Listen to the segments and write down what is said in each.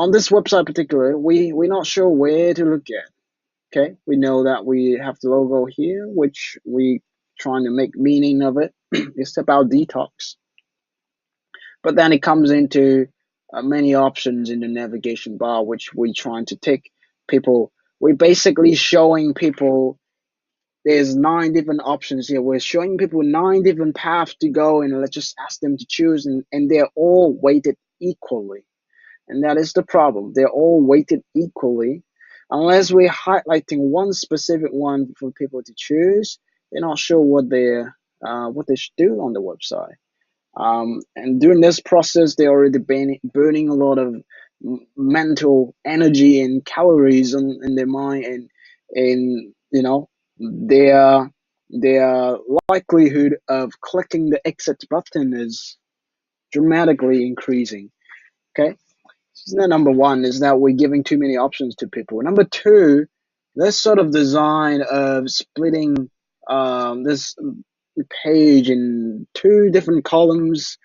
on this website particularly, we're not sure where to look at. Okay, we know that we have the logo here, which we trying to make meaning of it. It's about detox, but then it comes into many options in the navigation bar, which we trying to take people. We're basically showing people there's 9 different options here. We're showing people 9 different paths to go, and let's just ask them to choose, and they're all weighted equally. And that is the problem. They're all weighted equally. Unless we're highlighting one specific one for people to choose, they're not sure what they should do on the website. And during this process, they're already burning a lot of mental energy and calories in their mind, and their their likelihood of clicking the exit button is dramatically increasing. Okay, so that number one is that we're giving too many options to people. Number two, this sort of design of splitting this page in 2 different columns,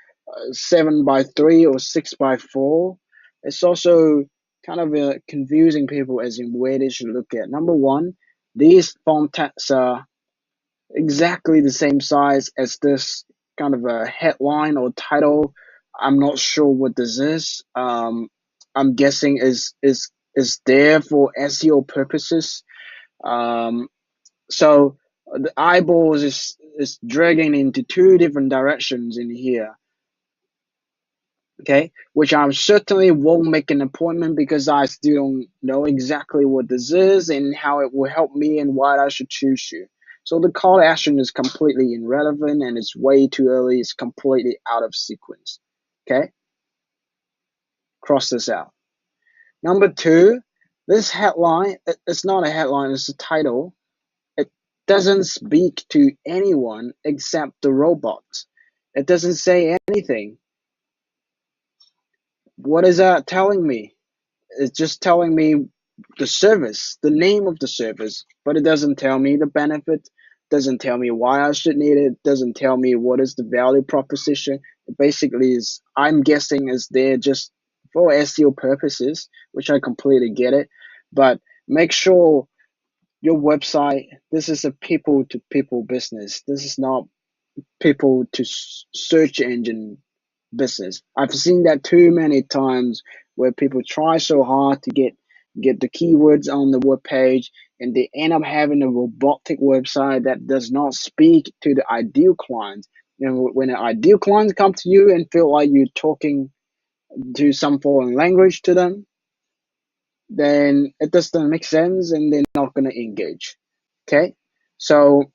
7 by 3 or 6 by 4. It's also kind of confusing people as in where they should look at. Number one, these font text are exactly the same size as this kind of a headline or title. I'm not sure what this is. I'm guessing is there for SEO purposes. Um, so the eyeballs is dragging into 2 different directions in here. Okay, which I certainly won't make an appointment because I still don't know exactly what this is and how it will help me and why I should choose you. So the call to action is completely irrelevant and it's way too early. It's completely out of sequence. Okay, cross this out. Number two, this headline, it's not a headline, it's a title. It doesn't speak to anyone except the robot. It doesn't say anything. What is that telling me? It's just telling me the service, the name of the service, but it doesn't tell me the benefit, doesn't tell me why I should need it, doesn't tell me what is the value proposition. It basically is, I'm guessing, is there just for SEO purposes, which I completely get it. But make sure your website, this is a people to people business. This is not people to search engine business. I've seen that too many times where people try so hard to get the keywords on the web page and they end up having a robotic website that does not speak to the ideal client. You know, when an ideal client come to you and feel like you're talking to some foreign language to them, then it doesn't make sense and they're not going to engage. Okay, so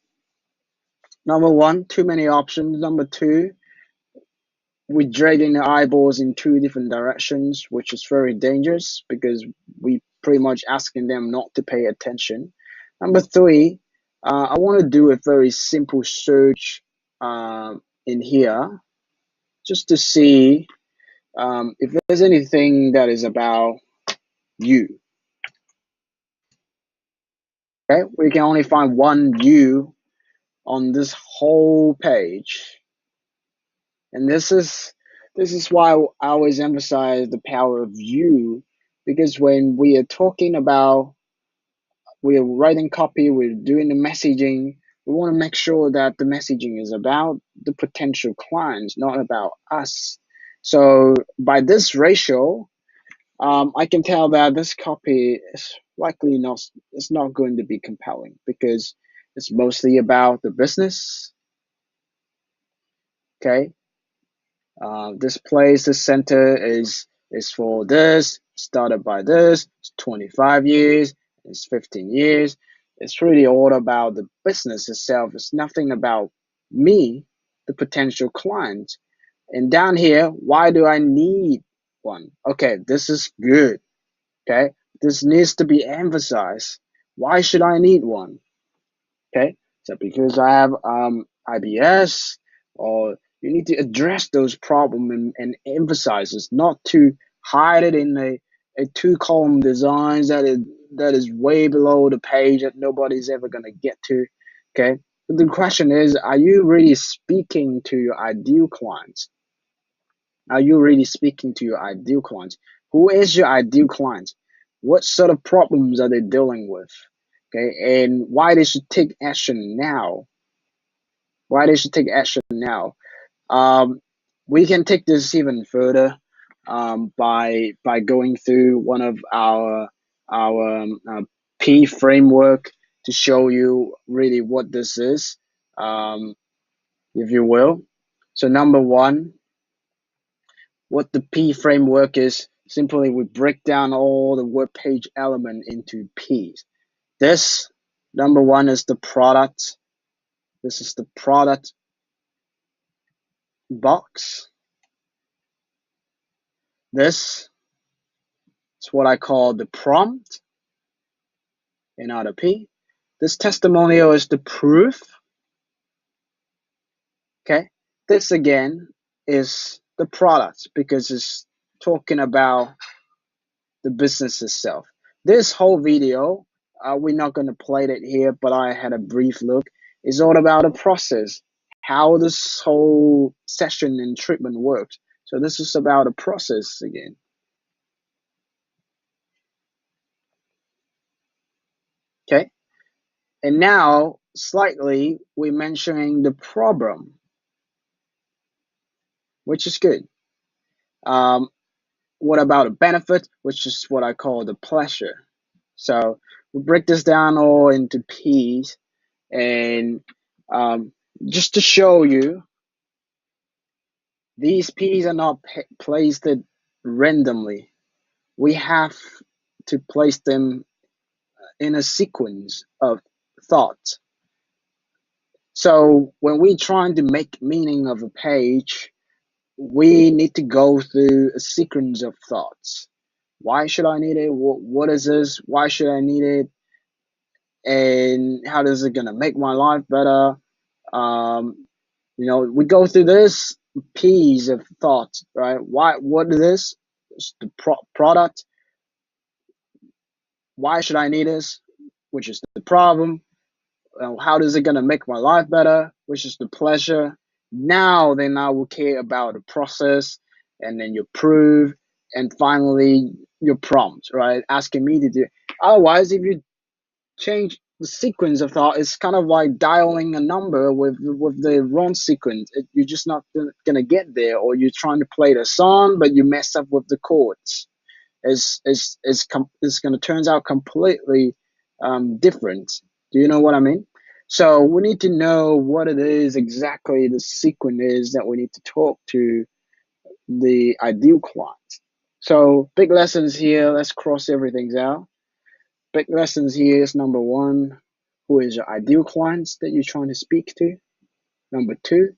number one, too many options. Number two, we're dragging the eyeballs in 2 different directions, which is very dangerous because we pretty much asking them not to pay attention. Number three, I want to do a very simple search in here just to see if there's anything that is about you. Okay, we can only find one you on this whole page, and this is why I always emphasize the power of you, because when we are talking about, we're writing copy, we're doing the messaging, we want to make sure that the messaging is about the potential clients, not about us. So by this ratio, I can tell that this copy is likely not, it's not going to be compelling because it's mostly about the business. Okay, this place, this center is for this, started by this, it's 25 years, it's 15 years. It's really all about the business itself. It's nothing about me, the potential client. And down here, why do I need one? Okay, this is good. Okay, this needs to be emphasized. Why should I need one? Okay, so because I have IBS, or you need to address those problems and emphasize it, not to hide it in a 2 column design that is way below the page that nobody's ever gonna get to. Okay, but the question is, are you really speaking to your ideal clients? Are you really speaking to your ideal clients? Who is your ideal client? What sort of problems are they dealing with? Okay, and why they should take action now? Why they should take action now? Um, we can take this even further by going through one of our P framework to show you really what this is, um, if you will. So number one, what the P framework is, simply we break down all the web page element into P's. This number one is the product. This is the product box. This is what I call the prompt, another P. This testimonial is the proof. Okay. This again is the product because it's talking about the business itself. This whole video, we're not going to play it here, but I had a brief look. It's all about the process, how this whole session and treatment works. So this is about a process again. Okay. And now slightly we're mentioning the problem, which is good. What about a benefit, which is what I call the pleasure? So we break this down all into P's, and just to show you, these P's are not placed randomly. We have to place them in a sequence of thoughts. So when we're trying to make meaning of a page, we need to go through a sequence of thoughts. Why should I need it? What is this? Why should I need it? And how is it gonna make my life better? We go through this piece of thoughts, right? Why? What is this? It's the product. Why should I need this? Which is the problem. How is it gonna make my life better? Which is the pleasure. Then I will care about the process, and then your proof, and finally your prompt, right? Asking me to do. Otherwise, if you change the sequence of thought, it's kind of like dialing a number with the wrong sequence. You're just not gonna get there, or you're trying to play the song but you mess up with the chords. It's gonna turn out completely different. Do you know what I mean? So we need to know what it is exactly the sequence is that we need to talk to the ideal client. So big lessons here. Let's cross everything out. Big lessons here is number one, who is your ideal clients that you're trying to speak to? Number two,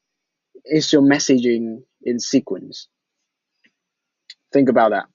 is your messaging in sequence? Think about that.